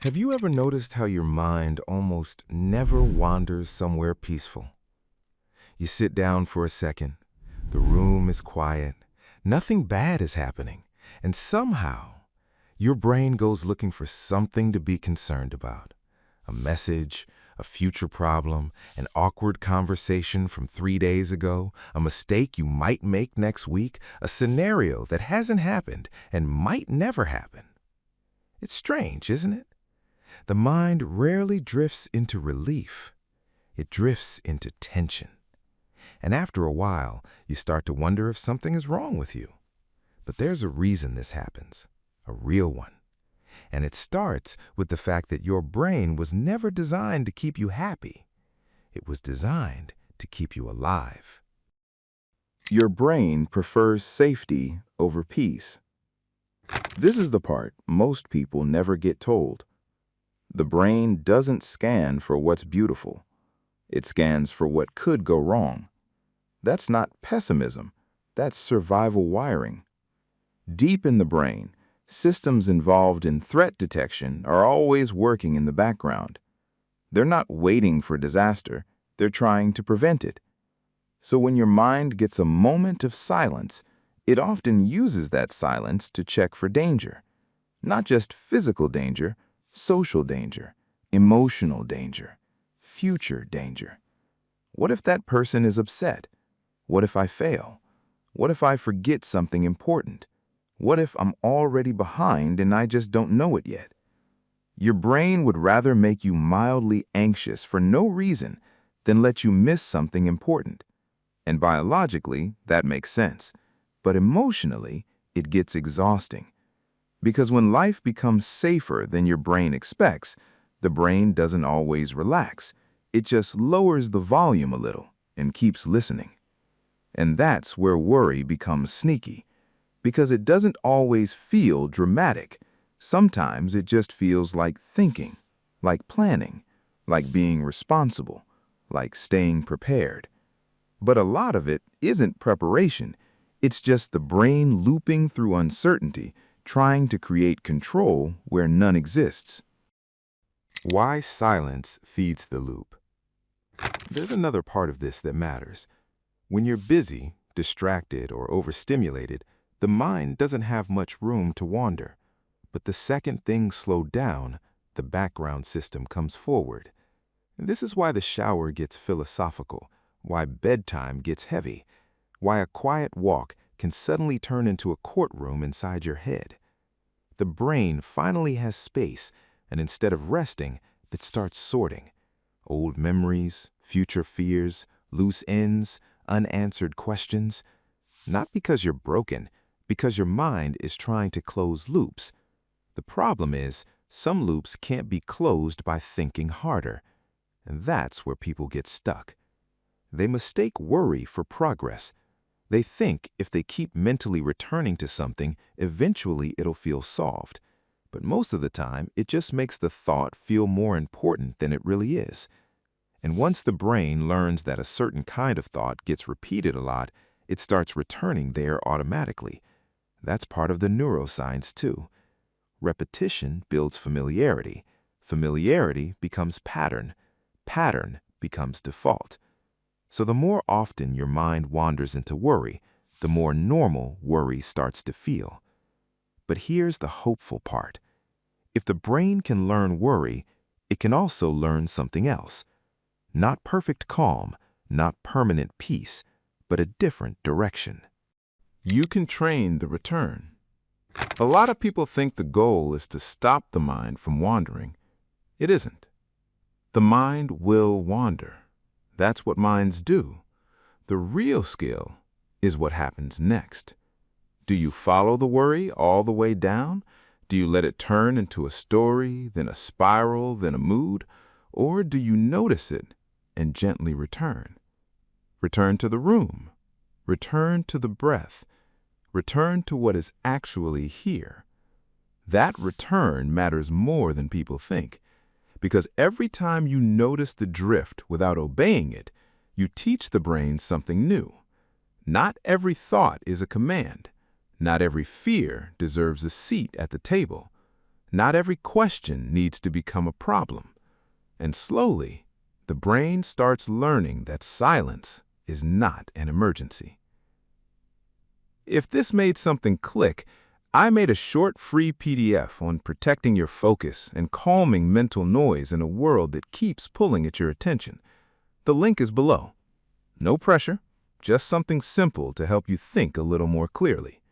Have you ever noticed how your mind almost never wanders somewhere peaceful? You sit down for a second, the room is quiet, nothing bad is happening, and somehow your brain goes looking for something to be concerned about. A message, a future problem, an awkward conversation from 3 days ago, a mistake you might make next week, a scenario that hasn't happened and might never happen. It's strange, isn't it? The mind rarely drifts into relief. It drifts into tension. And after a while, you start to wonder if something is wrong with you. But there's a reason this happens, a real one. And it starts with the fact that your brain was never designed to keep you happy. It was designed to keep you alive. Your brain prefers safety over peace. This is the part most people never get told. The brain doesn't scan for what's beautiful. It scans for what could go wrong. That's not pessimism. That's survival wiring. Deep in the brain, systems involved in threat detection are always working in the background. They're not waiting for disaster. They're trying to prevent it. So when your mind gets a moment of silence, it often uses that silence to check for danger. Not just physical danger, social danger, emotional danger, future danger. What if that person is upset? What if I fail? What if I forget something important? What if I'm already behind and I just don't know it yet? Your brain would rather make you mildly anxious for no reason than let you miss something important. And biologically, that makes sense. But emotionally, it gets exhausting. Because when life becomes safer than your brain expects, the brain doesn't always relax. It just lowers the volume a little and keeps listening. And that's where worry becomes sneaky, because it doesn't always feel dramatic. Sometimes it just feels like thinking, like planning, like being responsible, like staying prepared. But a lot of it isn't preparation. It's just the brain looping through uncertainty, trying to create control where none exists. Why silence feeds the loop? There's another part of this that matters. When you're busy, distracted, or overstimulated, the mind doesn't have much room to wander. But the second things slow down, the background system comes forward. And this is why the shower gets philosophical, why bedtime gets heavy, why a quiet walk can suddenly turn into a courtroom inside your head. The brain finally has space, and instead of resting, it starts sorting. Old memories, future fears, loose ends, unanswered questions. Not because you're broken, because your mind is trying to close loops. The problem is, some loops can't be closed by thinking harder. And that's where people get stuck. They mistake worry for progress. They think if they keep mentally returning to something, eventually it'll feel solved. But most of the time, it just makes the thought feel more important than it really is. And once the brain learns that a certain kind of thought gets repeated a lot, it starts returning there automatically. That's part of the neuroscience too. Repetition builds familiarity. Familiarity becomes pattern. Pattern becomes default. So the more often your mind wanders into worry, the more normal worry starts to feel. But here's the hopeful part. If the brain can learn worry, it can also learn something else. Not perfect calm, not permanent peace, but a different direction. You can train the return. A lot of people think the goal is to stop the mind from wandering. It isn't. The mind will wander. That's what minds do. The real skill is what happens next. Do you follow the worry all the way down? Do you let it turn into a story, then a spiral, then a mood? Or do you notice it and gently return? Return to the room. Return to the breath. Return to what is actually here. That return matters more than people think. Because every time you notice the drift without obeying it, you teach the brain something new. Not every thought is a command. Not every fear deserves a seat at the table. Not every question needs to become a problem. And slowly, the brain starts learning that silence is not an emergency. If this made something click, I made a short free PDF on protecting your focus and calming mental noise in a world that keeps pulling at your attention. The link is below. No pressure, just something simple to help you think a little more clearly.